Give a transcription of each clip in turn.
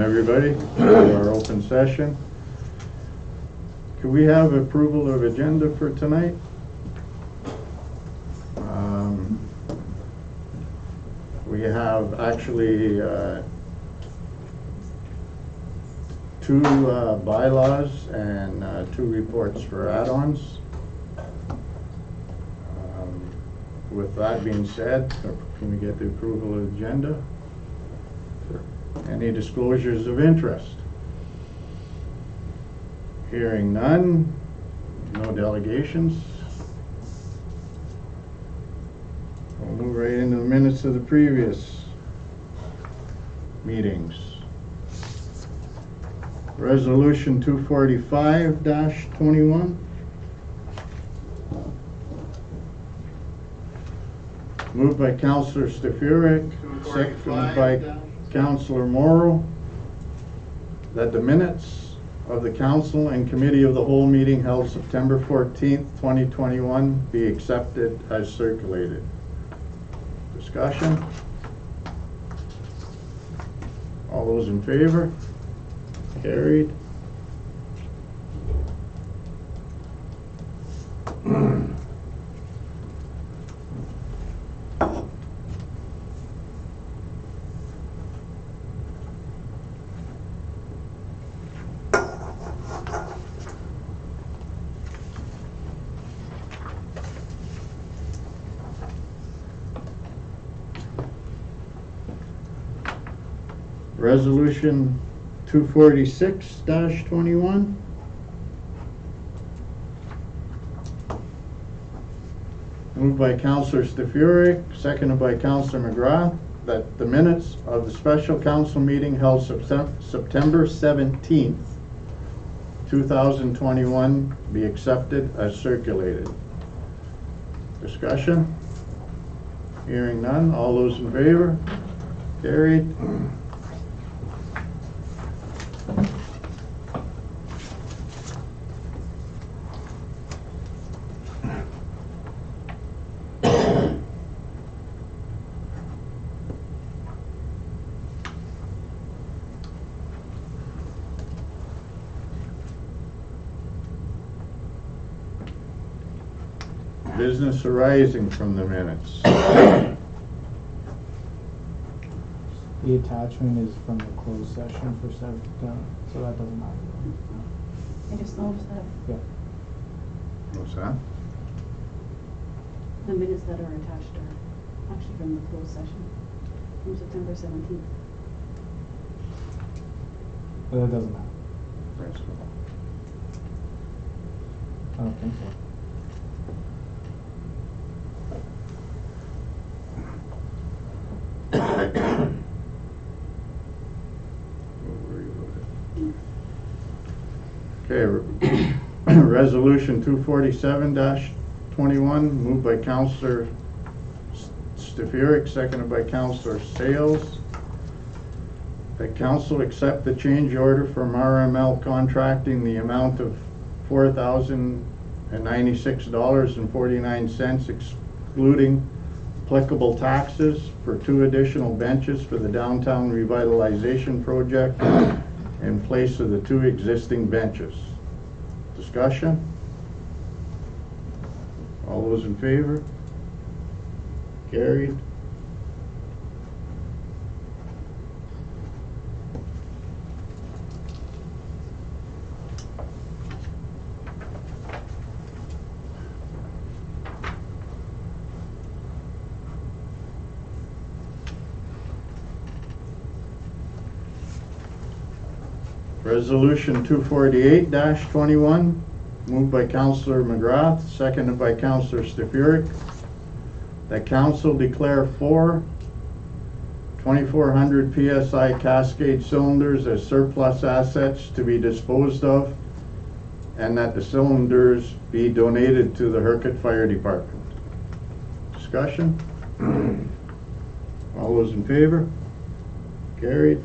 everybody to our open session. Could we have approval of agenda for tonight? We have actually two bylaws and two reports for add-ons. With that being said, can we get the approval of the agenda? Any disclosures of interest? Hearing none, no delegations. We'll move right into the minutes of the previous meetings. Resolution 245-21. Moved by Councillor Stefurek, seconded by Councillor Morrow, that the minutes of the Council and Committee of the Whole meeting held September 14th, 2021 be accepted as circulated. Discussion? All those in favor? Carried. Resolution 246-21. Moved by Councillor Stefurek, seconded by Councillor McGrath, that the minutes of the special council meeting held September 17th, 2021 be accepted as circulated. Discussion? Hearing none. All those in favor? Carried. Business arising from the minutes. The attachment is from the closed session for so that doesn't matter. I just noticed that Yeah. What's that? the minutes that are attached are actually from the closed session from September 17th. But that doesn't matter. First of all. I don't think so. Okay, Resolution 247-21, moved by Councillor Stefurek, seconded by Councillor Sales. That Council accept the change order from RML Contracting, the amount of $4,096.49, excluding applicable taxes, for 2 additional benches for the downtown revitalization project in place of the 2 existing benches. Discussion? All those in favor? Carried. Resolution 248-21, moved by Councillor McGrath, seconded by Councillor Stefurek, that Council declare 4 2400 PSI Cascade cylinders as surplus assets to be disposed of, and that the cylinders be donated to the Hercot Fire Department. Discussion? All those in favor? Carried.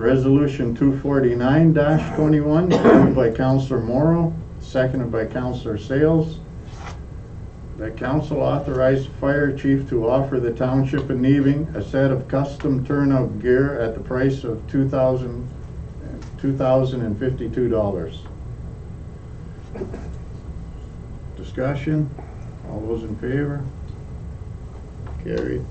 Resolution 249-21, moved by Councillor Morrow, seconded by Councillor Sales. That council authorized the fire chief to offer the Township of Neving a set of custom turnout gear at the price of $2,052. Discussion? All those in favor? Carried.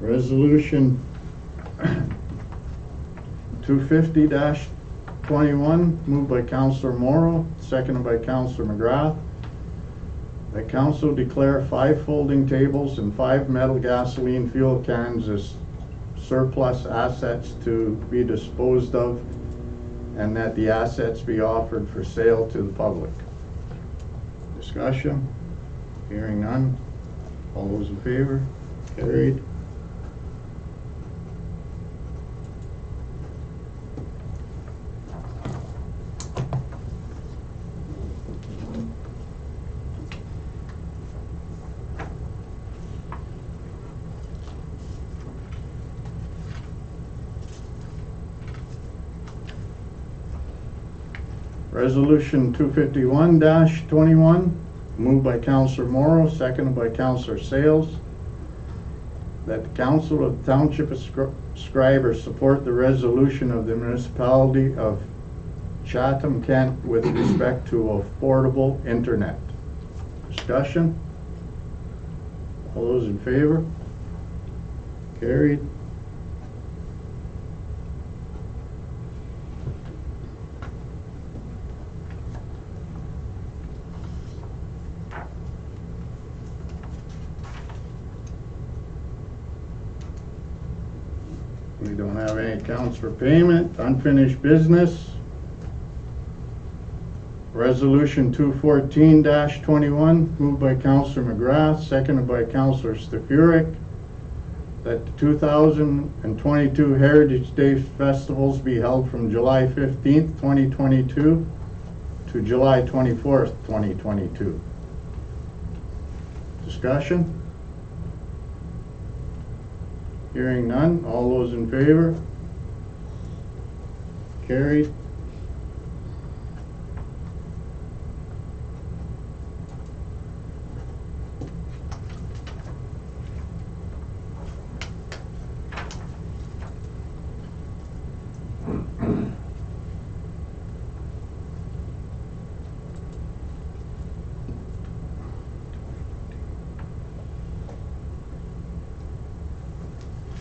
Resolution 250-21, moved by Councillor Morrow, seconded by Councillor McGrath. That council declare 5 folding tables and 5 metal gasoline fuel cans as surplus assets to be disposed of, and that the assets be offered for sale to the public. Discussion? Hearing none. All those in favor? Carried. Resolution 251-21, moved by Councillor Morrow, seconded by Councillor Sales. That the Council of the Township of Schreiber support the resolution of the municipality of Chatham, Kent with respect to affordable internet. Discussion? All those in favor? Carried. We don't have any accounts for payment. Unfinished business. Resolution 214-21, moved by Councillor McGrath, seconded by Councillor Stefurek, that the 2022 Heritage Day festivals be held from July 15th, 2022 to July 24th, 2022. Discussion? Hearing none. All those in favor? Carried.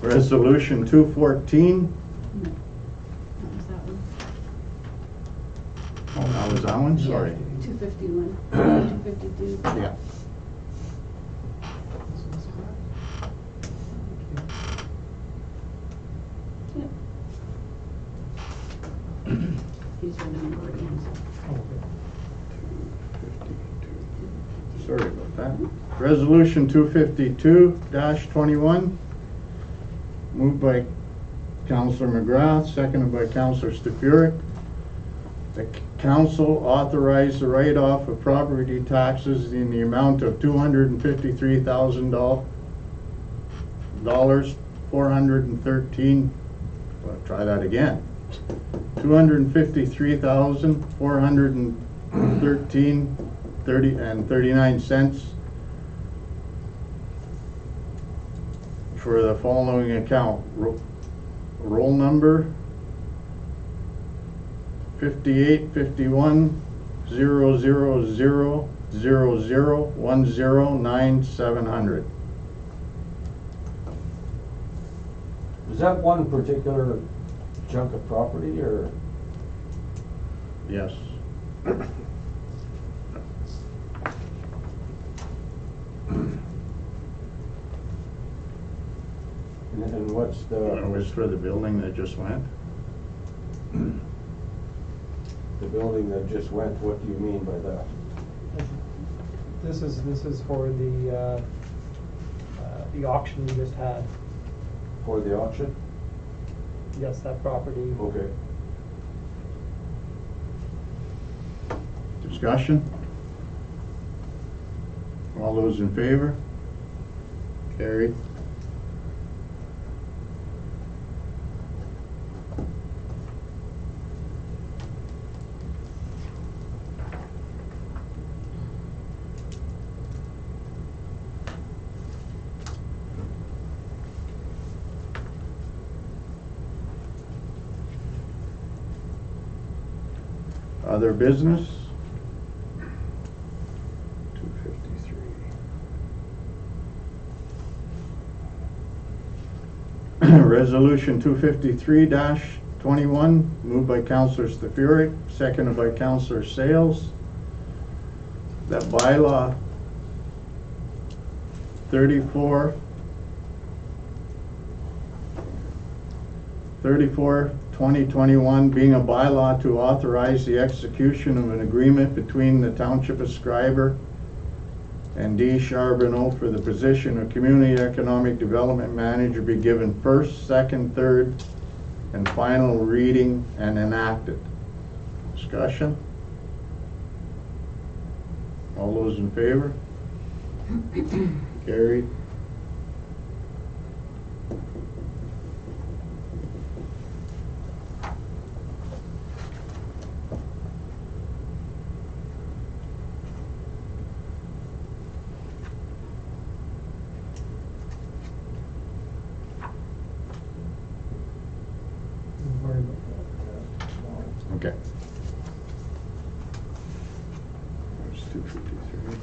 Resolution 214. No, that was that one. Oh, that was that one? Sorry. 251, 252. Yeah. Yep. He's read the number again. Sorry about that. Resolution 252-21, moved by Councillor McGrath, seconded by Councillor Stefurek. The council authorized the write-off of property taxes in the amount of $253,000, 413. Well, try that again. $253,413.39 for the following account. Roll number 5851-000-00109-700. Is that one particular chunk of property, or? Yes. And what's It the was for the building that just went. building that just went, what do you mean by that? This is for the auction we just had. For the auction? Yes, that property. Okay. Discussion? All those in favor? Carried. Other business? 253. Resolution 253-21, moved by Councillor Stefuric, seconded by Councillor Sales. That bylaw 2021 being a bylaw to authorize the execution of an agreement between the Township of Schreiber and D. Charbonneau for the position of Community Economic Development Manager be given first, second, third, and final reading and enacted. Discussion? All those in favor? Carried. Okay. There's 253.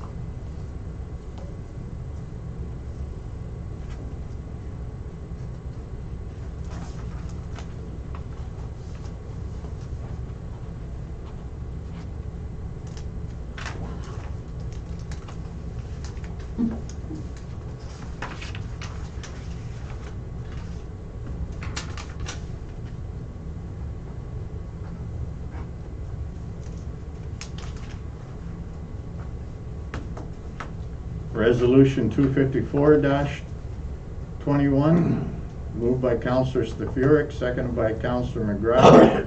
Resolution 254-21, moved by Councillor Stefuric, seconded by Councillor McGrath.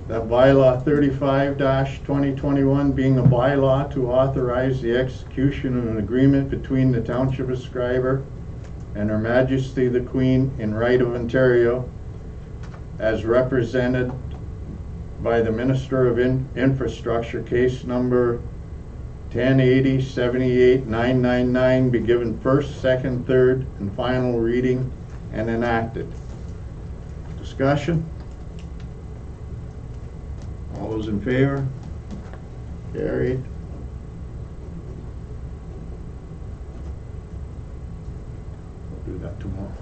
That bylaw 35-2021 being a bylaw to authorize the execution of an agreement between the Township of Schreiber and Her Majesty the Queen in Right of Ontario as represented by the Minister of Infrastructure, case number 1080-78-999 be given first, second, third, and final reading and enacted. Discussion? All those in favor? Carried. We'll do that tomorrow.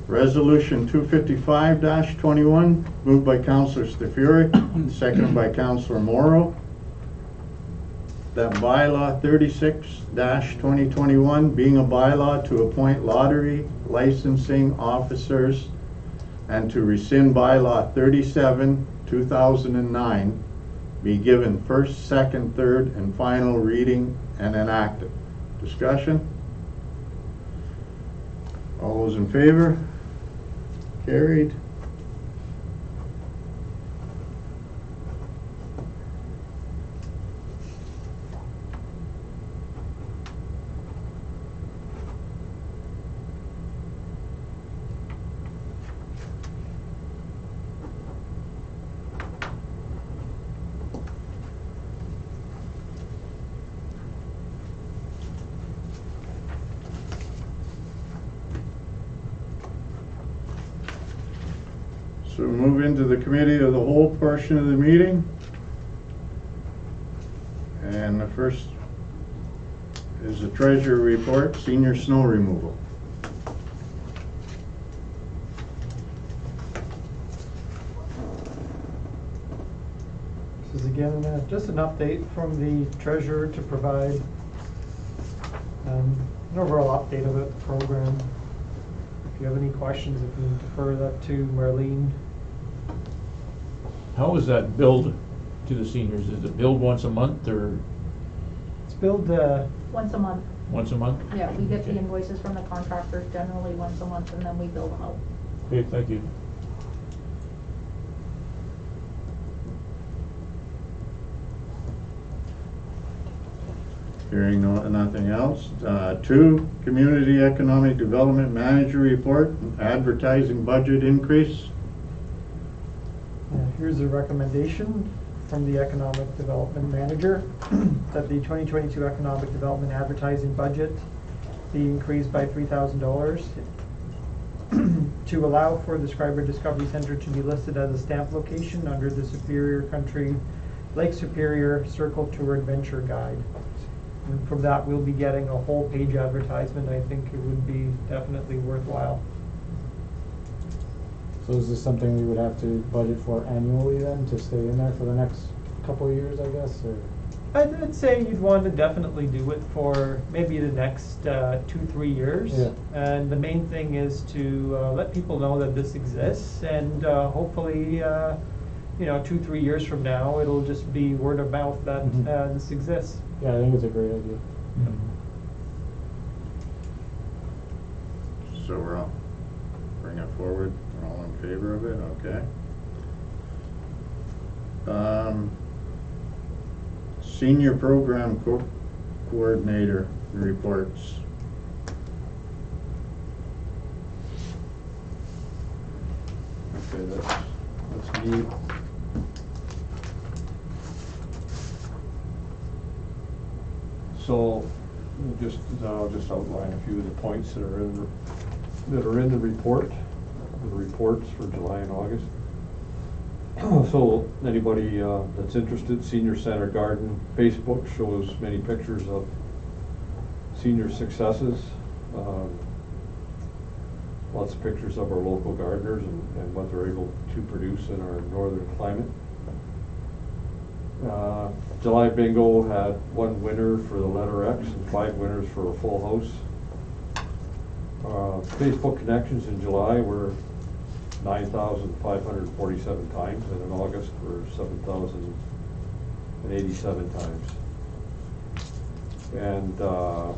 Resolution 255-21, moved by Councillor Stefuric, seconded by Councillor Morrow. That bylaw 36-2021 being a bylaw to appoint lottery licensing officers and to rescind bylaw 37-2009 be given first, second, third, and final reading and enacted. Discussion? All those in favor? Carried. So move into the committee of the whole portion of the meeting. And the first is the treasurer report, senior snow removal. This is again just an update from the treasurer to provide an overall update about the program. If you have any questions, if you defer that to Marlene. How is that billed to the seniors? Is it billed once a month or It's billed, Once a month. once a month? Yeah, we get the Okay. invoices from the contractors generally once a month, and then we bill them out. Okay, thank you. Hearing nothing else. 2, Community Economic Development Manager Report, advertising budget increase. here's a recommendation from the Economic Development Manager that the 2022 Economic Development advertising budget be increased by $3,000 to allow for the Schreiber Discovery Center to be listed as a stamp location under the Superior Country Lake Superior Circle Tour Adventure Guide. And from that, we'll be getting a whole page advertisement. I think it would be definitely worthwhile. So is this something we would have to budget for annually then, to stay in there for the next couple of years, I guess, or? I'd say you'd want to definitely do it for maybe the next 2-3 years. Yeah. And the main thing is to let people know that this exists, and hopefully, 2-3 years from now, it'll just be word of mouth that Mhm. this exists. Yeah, I think it's a great idea. So we're all, bring it forward, we're all in favor of it, okay. Senior Program Coordinator reports. Okay, that's me. So, I'll just outline a few of the points that are in the report, the reports for July and August. So, anybody that's interested, Senior Center Garden Facebook shows many pictures of senior successes. Lots of pictures of our local gardeners and what they're able to produce in our northern climate. July bingo had 1 winner for the letter X and 5 winners for a full house. Facebook connections in July were 9,547 times, and in August were 7,087 times. And the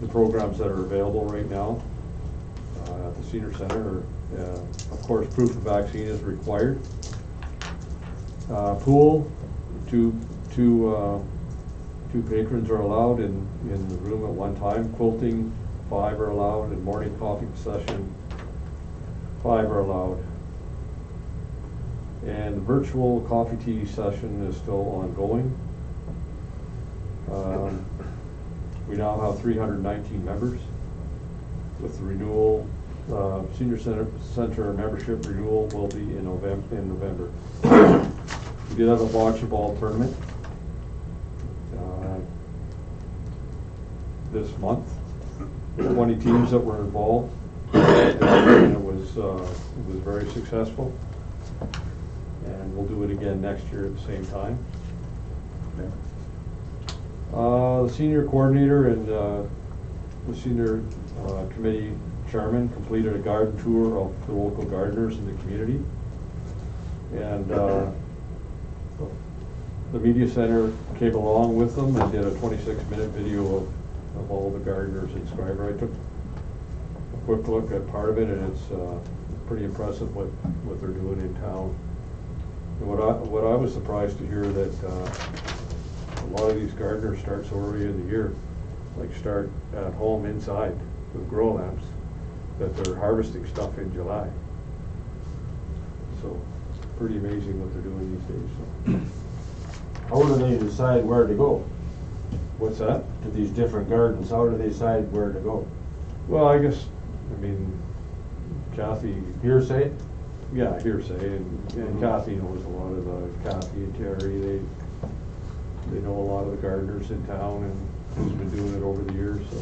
programs that are available right now at the Senior Center are, of course, proof of vaccine is required. Pool, two patrons are allowed in the room at one time. Quilting, 5 are allowed, and morning coffee session, 5 are allowed. And the virtual coffee tea session is still ongoing. We now have 319 members. With the renewal, Senior Center membership renewal will be in November. We did have a bocce ball tournament this month. 20 teams that were involved, and it was very successful. And we'll do it again next year at the same time. The senior coordinator and the senior committee chairman completed a garden tour of the local gardeners in the community. And the media center came along with them and did a 26-minute video of all the gardeners in Schreiber. I took a quick look at part of it, and it's pretty impressive what they're doing in town. And what I was surprised to hear that a lot of these gardeners start so early in the year, like start at home inside with grow lamps, that they're harvesting stuff in July. So, pretty amazing what they're doing these days. So. How do they decide where to go? What's that? To these different gardens, how do they decide where to go? Well, I mean, Kathy. Hearsay? Yeah, hearsay, and Kathy knows a lot of Kathy and Terry, they know a lot of the gardeners in town and who's been doing it over the years, so.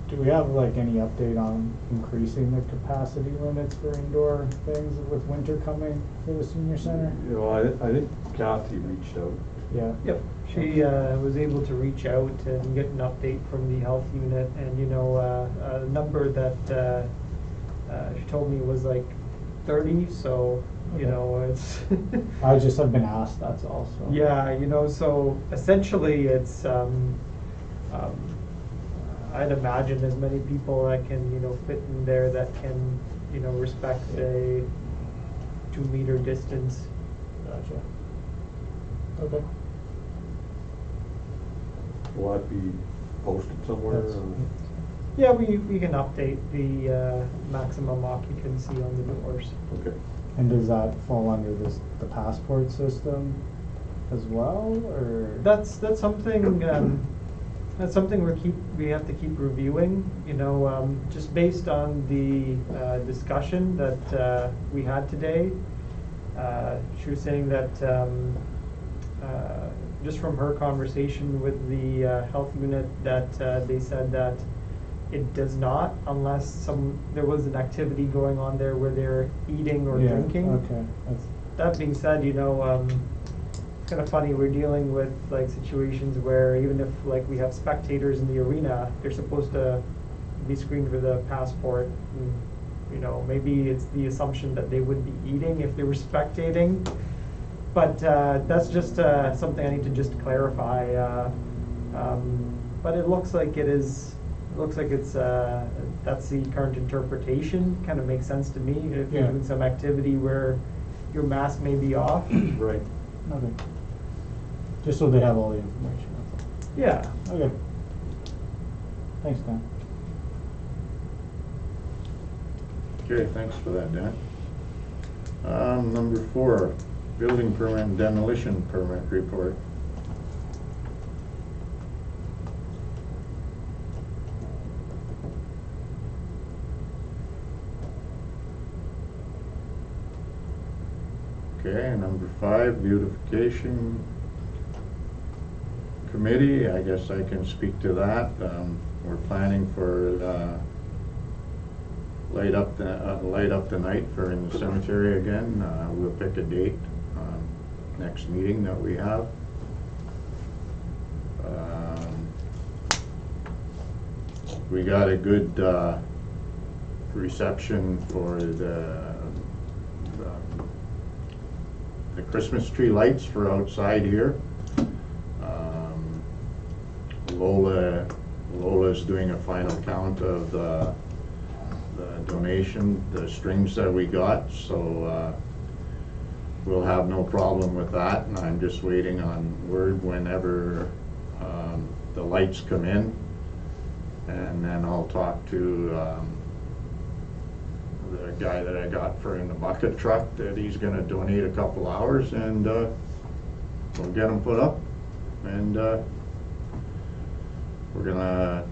Do we have like any update on increasing the capacity limits for indoor things with winter coming for the senior center? You know, I think Kathy reached out Yeah. Yep, she was able to reach out and get an update from the health unit, and a number that she told me was like 30, so Okay. it's I just have been asked, that's all, so. yeah, so essentially it's I'd imagine as many people that can fit in there that can respect a 2-meter distance. Gotcha. Okay. Will that be posted somewhere? That's- or- Yeah, we can update the maximum occupancy on the doors. Okay. And does that fall under the passport system as well, or? That's something we have to keep reviewing. Just based on the discussion that we had today. She was saying that just from her conversation with the health unit that they said that it does not, unless there was an activity going on there where they're eating or Yeah, drinking. okay, that's, That being said, it's kind of funny, we're dealing with like situations where even if like we have spectators in the arena, they're supposed to be screened with a passport. And, maybe it's the assumption that they would be eating if they were spectating. But that's just something I need to just clarify. But it looks like it's that's the current interpretation. Kind of makes sense to me. If you're Yeah. doing some activity where your mask may be off. Right. okay. Just so they have all the information, that's Yeah. all. Okay. Thanks, Dan. Okay, thanks for that, Dan. Number 4, building permit and demolition permit report. Okay, number 5, beautification committee. I guess I can speak to that. We're planning for light up the night for in the cemetery again. We'll pick a date, next meeting that we have. We got a good reception for the Christmas tree lights for outside here. Lola's doing a final count of the donation, the strings that we got, so we'll have no problem with that, and I'm just waiting on word whenever the lights come in, and then I'll talk to the guy that I got for in the bucket truck, that he's gonna donate a couple hours, and we'll get them put up, and we're gonna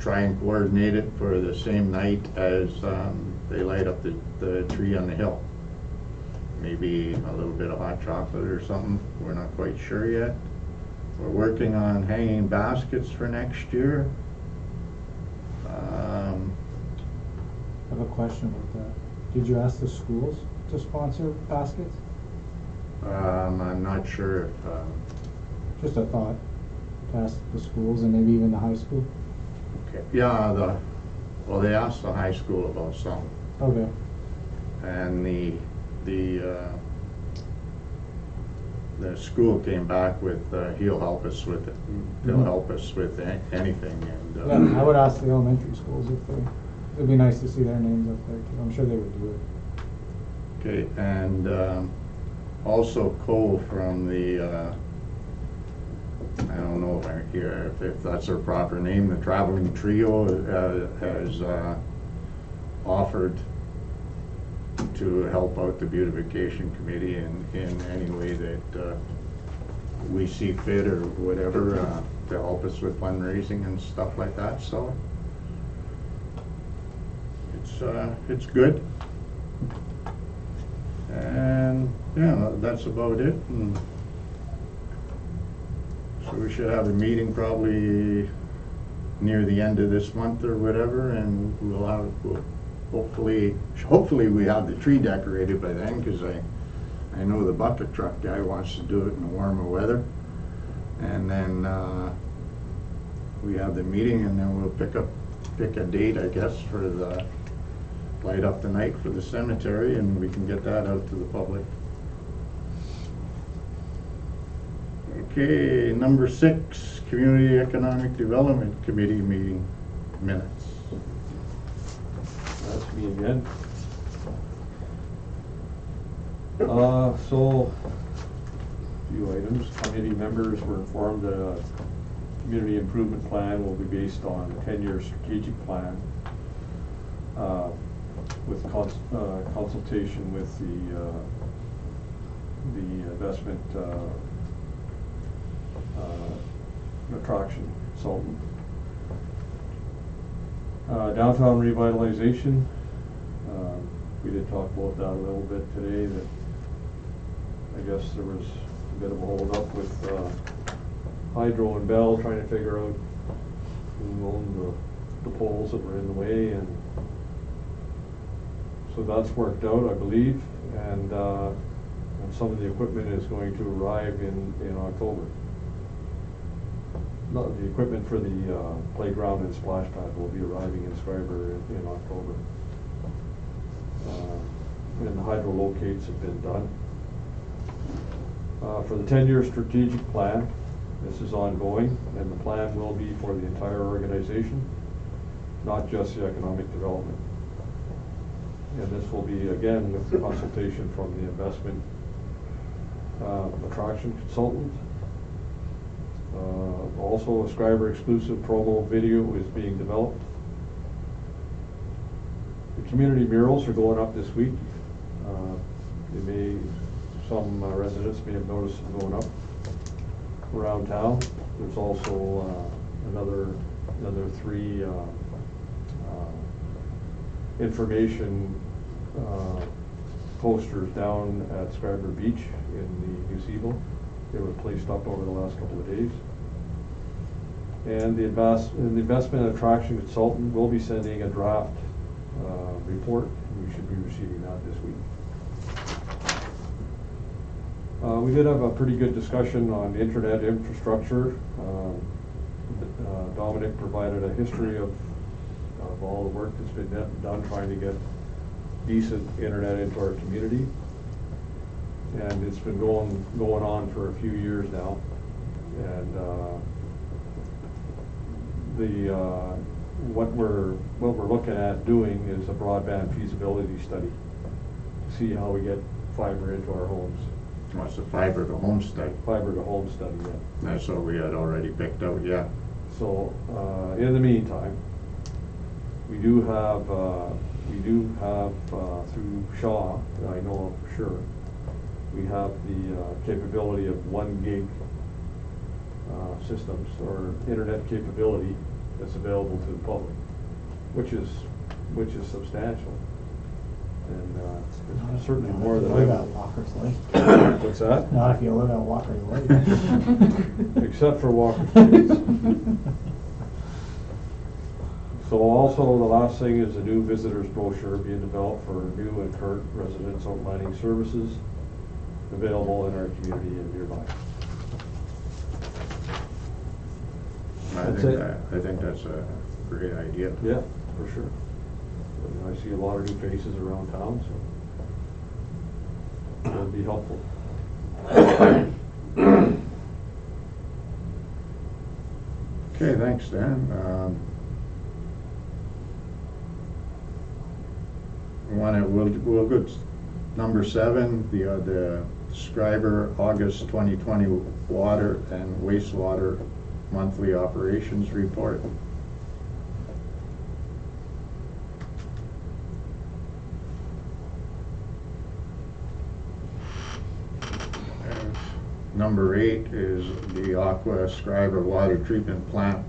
try and coordinate it for the same night as they light up the tree on the hill. Maybe a little bit of hot chocolate or something, we're not quite sure yet. We're working on hanging baskets for next year. I have a question about that. Did you ask the schools to sponsor baskets? I'm not sure if, Just a thought, to ask the schools and maybe even the high school? okay, yeah, well, they asked the high school about some, Okay, and the school came back with, he'll help us with it. They'll help us with anything, and yeah, I would ask the elementary schools if it'd be nice to see their names up there, too. I'm sure they would do it. okay, and also Cole from the, I don't know if that's their proper name, the Traveling Trio has offered to help out the beautification committee in any way that we see fit or whatever, to help us with fundraising and stuff like that, so it's good. And yeah, that's about it. And so we should have a meeting probably near the end of this month or whatever, and we'll hopefully we have the tree decorated by then, because I know the bucket truck guy wants to do it in the warmer weather. And then, we have the meeting, and then we'll pick a date, I guess, for the light up the night for the cemetery, and we can get that out to the public. Okay, number 6, Community Economic Development Committee meeting minutes. That's me again. So, a few items. Committee members were informed that a community improvement plan will be based on a 10-year strategic plan with consultation with the investment attraction consultant. Downtown revitalization, we did talk about that a little bit today, that I guess there was a bit of a hold up with Hydro and Bell trying to figure out who owned the poles that were in the way, and so that's worked out, I believe, and some of the equipment is going to arrive in October. Not the equipment for the playground and splash pad will be arriving in Schreiber in October. And the hydro locates have been done. For the 10-year strategic plan, this is ongoing, and the plan will be for the entire organization, not just the economic development. And this will be, again, with the consultation from the investment attraction consultant. Also, a Schreiber exclusive promo video is being developed. The community murals are going up this week. Some residents may have noticed them going up around town. There's also another 3 information posters down at Schreiber Beach in the gazebo. They were placed up over the last couple of days. And the investment attraction consultant will be sending a draft report. We should be receiving that this week. We did have a pretty good discussion on internet infrastructure. Dominic provided a history of all the work that's been done trying to get decent internet into our community. And it's been going on for a few years now. And what we're looking at doing is a broadband feasibility study to see how we get fiber into our homes. What's the fiber to home study? Fiber to home study, yeah. That's what we had already picked out, yeah. So in the meantime, we do have through Shaw, I know for sure, we have the capability of 1 gig systems or internet capability that's available to the public, which is substantial, and it's certainly more than live I at Walker's Lake. What's that? Not if you live at Walker's Lake. Except for Walker Street. So also the last thing is a new visitors brochure being developed for new and current residents outlining services available in our community and nearby. I think that's a great idea. Yeah, for sure. I see a lot of new faces around town, so that'd be helpful. Okay, thanks, Dan. We'll go to number 7, the Schreiber August 2020 water and wastewater monthly operations report. Number 8 is the Aqua Schreiber water treatment plant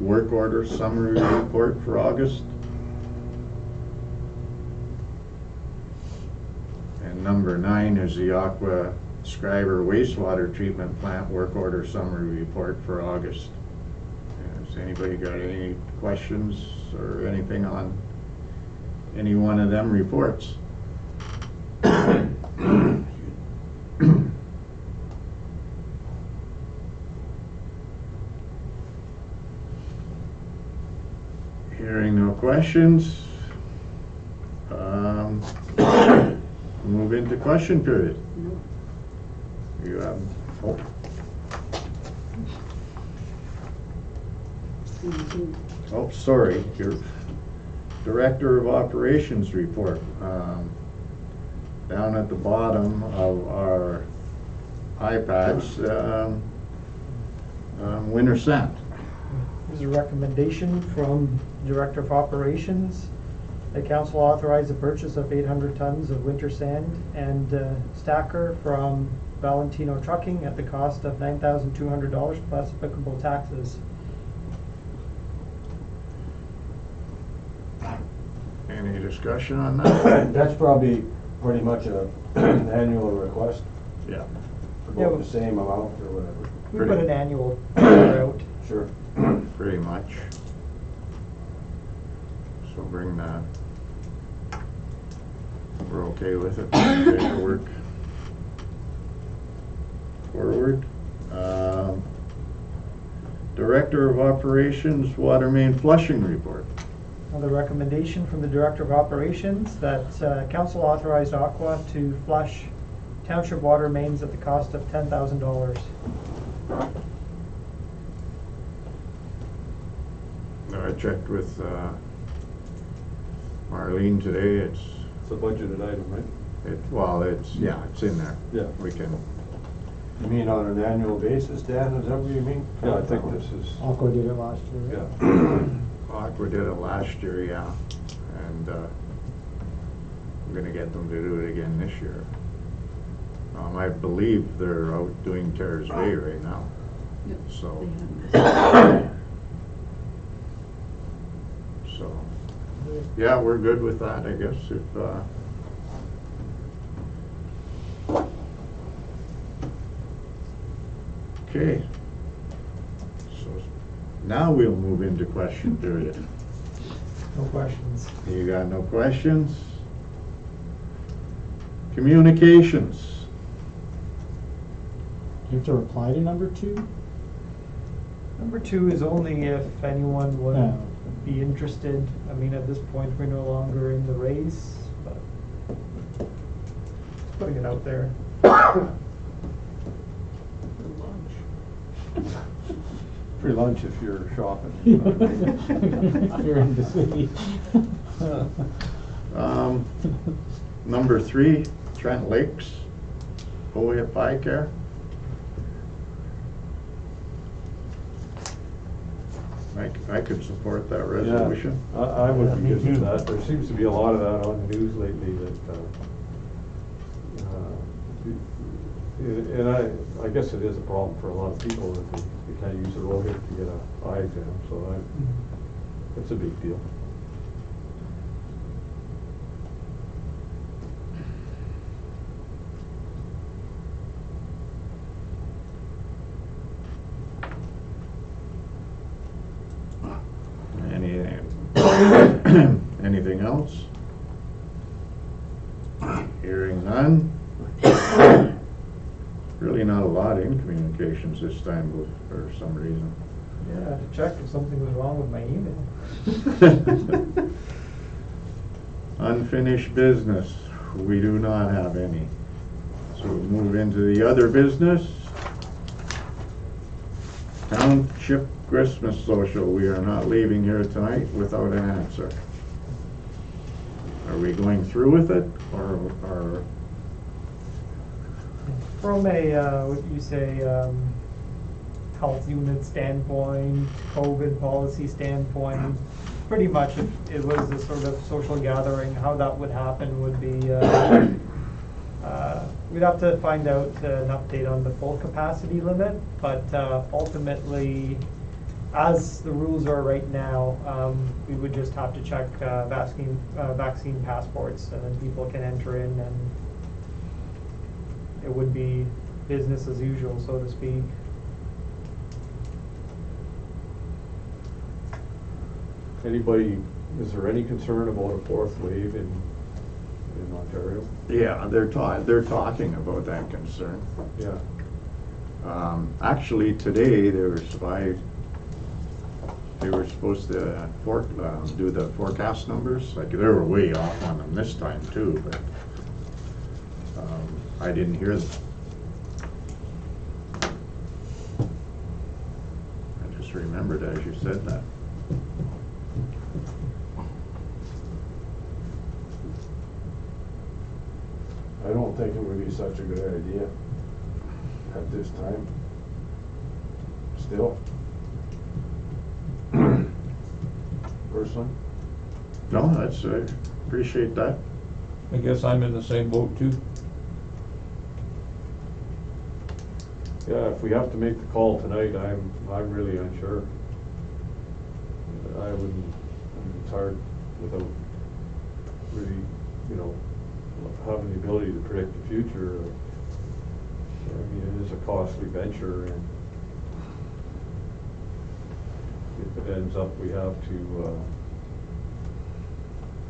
work order summary report for August. And number 9 is the Aqua Schreiber wastewater treatment plant work order summary report for August. Has anybody got any questions or anything on any one of them reports? questions? Move into question period. No. You have, oh, oh, sorry, your Director of Operations report. Down at the bottom of our iPads, winter sand. There's a recommendation from Director of Operations. The council authorized the purchase of 800 tons of winter sand and stacker from Valentino Trucking at the cost of $9,200 plus applicable taxes. Any discussion on that? That's probably pretty much an annual request, Yeah. about the same amount or whatever. We put an annual out. Sure. Pretty much. So bring that. We're okay with it, paperwork forward. Director of Operations, Water Main Flushing Report. The recommendation from the Director of Operations that council authorized Aqua to flush township water mains at the cost of $10,000. I checked with Marlene today. It's It's a budgeted item, right? well, it's it's in there. Yeah. We can. You mean on an annual basis, Dan, is that what you mean? Yeah, I think this is, Aqua did it last year. yeah. Aqua did it last year, yeah, and we're gonna get them to do it again this year. I believe they're out doing Terrace Bay right now, Yep, so. they have. So, yeah, we're good with that, I guess, if, okay. So, now we'll move into question period. No questions. You got no questions? Communications. You have to reply to number 2? Number 2 is only if anyone would No. be interested. I mean, at this point, we're no longer in the race, but just putting it out there. Free lunch if you're shopping. You're in the city. Number 3, Trent Lakes, OFI care. I could support that resolution. Yeah, I would be good with that. There seems to be a lot of that on the news lately that, and I guess it is a problem for a lot of people that they can't use the road to get an eye exam, so it's a big deal. Anything else? Hearing none. Really not a lot in communications this time for some reason. Yeah, I had to check if something was wrong with my email. Unfinished business, we do not have any. So we'll move into the other business. Township Christmas social, we are not leaving here tonight without an answer. Are we going through with it, or From a, what you say, health unit standpoint, COVID policy standpoint, pretty much if it was a sort of social gathering, how that would happen would be, we'd have to find out an update on the full capacity limit, but ultimately, as the rules are right now, we would just have to check vaccine passports, and then people can enter in, and it would be business as usual, so to speak. Anybody, is there any concern about a fourth wave in Ontario? yeah, they're talking about that concern. Yeah. Actually, today there was 5 they were supposed to do the forecast numbers. Like, they were way off on them this time too, but I didn't hear them. I just remembered as you said that. I don't think it would be such a good idea at this time. Still. Personally. No, that's, I appreciate that. I guess I'm in the same boat too. Yeah, if we have to make the call tonight, I'm really unsure. I wouldn't, it's hard without really, you know, having the ability to predict the future. I mean, it is a costly venture, and if it ends up we have to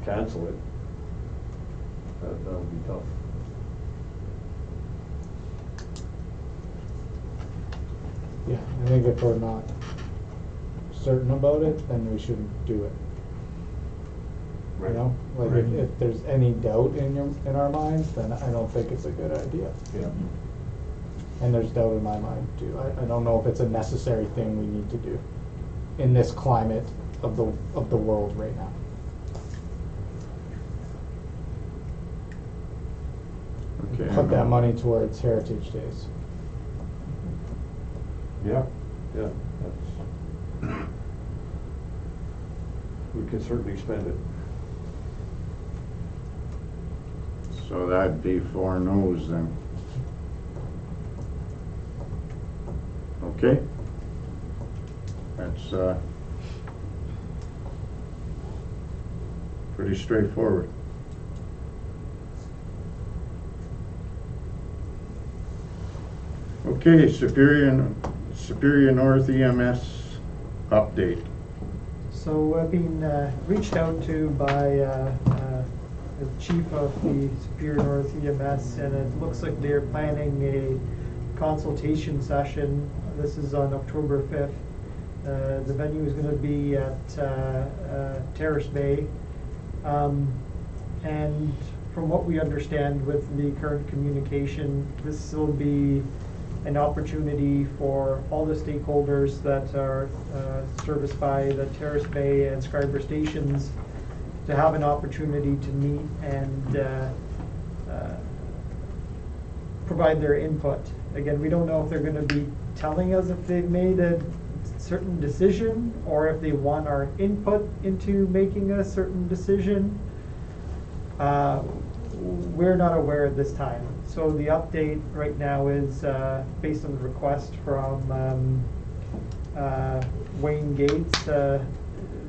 cancel it, that'll be tough. Yeah, I think if we're not certain about it, then we shouldn't do it. You know, like Right. if there's any doubt in our minds, then I don't think it's a good idea. Yeah. And there's doubt in my mind too. I don't know if it's a necessary thing we need to do in this climate of the world right now. Okay. Put that money towards Heritage Days. Yeah, that's, we could certainly spend it. So that'd be 4 no's then. Okay. That's pretty straightforward. Okay, Superior North EMS update. So I've been reached out to by the chief of the Superior North EMS, and it looks like they're planning a consultation session. This is on October 5th. The venue is going to be at Terrace Bay. And from what we understand with the current communication, this will be an opportunity for all the stakeholders that are serviced by the Terrace Bay and Schreiber stations to have an opportunity to meet and provide their input. Again, we don't know if they're going to be telling us if they've made a certain decision or if they want our input into making a certain decision. We're not aware at this time. So the update right now is based on the request from Wayne Gates,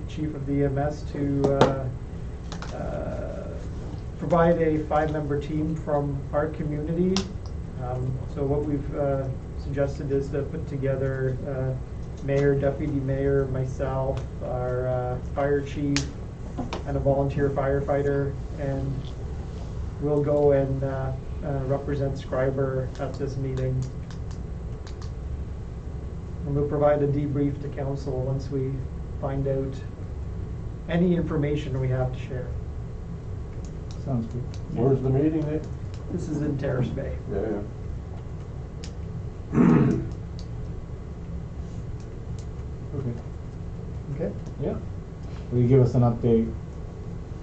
chief of the EMS, to provide a 5-member team from our community. So what we've suggested is to put together mayor, deputy mayor, myself, our fire chief, and a volunteer firefighter, and we'll go and represent Schreiber at this meeting. And we'll provide a debrief to council once we find out any information we have to share. Sounds good. Where's the meeting at? This is in Terrace Bay. Yeah. Okay. Okay? Yeah. Will you give us an update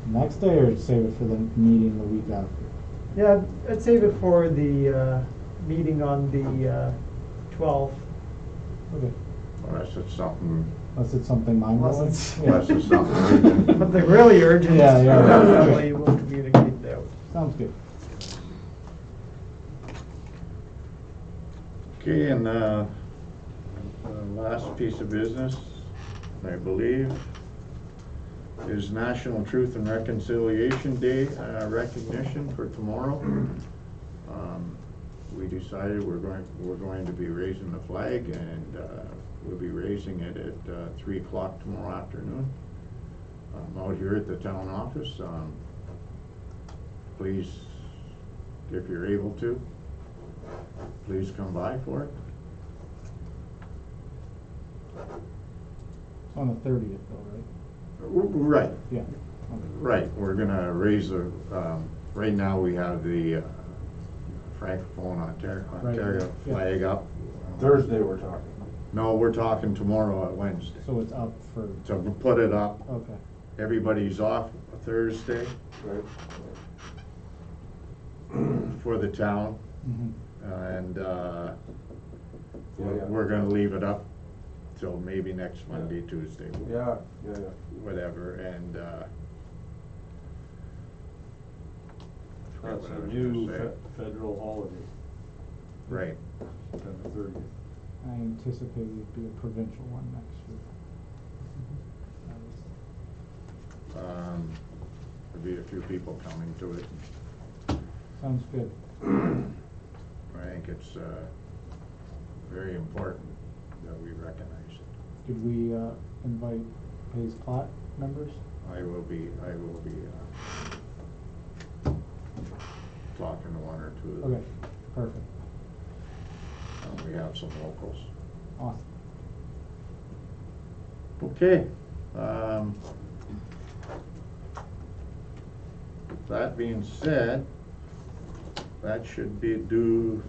next day or save it for the meeting the week after? Yeah, I'd save it for the meeting on the 12th. Okay. Unless it's something, Unless it's something mind-blowing. Unless unless it's something urgent. But the really urgent, Yeah, yeah. definitely we'll communicate out. Sounds good. Okay, and the last piece of business, I believe, is National Truth and Reconciliation Day recognition for tomorrow. We decided we're going to be raising the flag, and we'll be raising it at 3 o'clock tomorrow afternoon out here at the town office. Please, if you're able to, please come by for it. On the 30th though, right? Right, Yeah. Okay. right, we're gonna raise the, right now we have the Francophone Ontario Right, yeah. flag up. Thursday we're talking. No, we're talking tomorrow at Wednesday. So it's up for, To put it up, okay. everybody's off Thursday Right. for the town. Mhm. And Yeah, yeah. we're gonna leave it up till maybe next Monday, Tuesday. Yeah. Whatever, and, That's what I a was new gonna say. federal holiday, Right, September 30th. I anticipate it'd be a provincial one next year. there'll be a few people coming to it. Sounds good. I think it's, very important that we recognize it. Did we invite Hayes Plot members? I will be, talking to one or two of them. Okay, perfect. We have some locals. Awesome. Okay. That being said, that should be due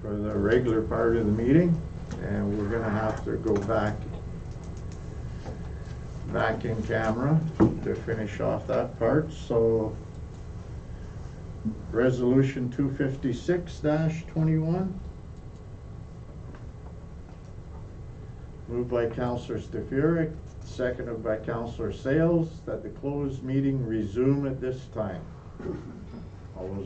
for the regular part of the meeting, and we're gonna have to go back in camera to finish off that part, so Resolution 256-21. Moved by Councillor Stefurek, seconded by Councillor Sales, that the closed meeting resume at this time. All those in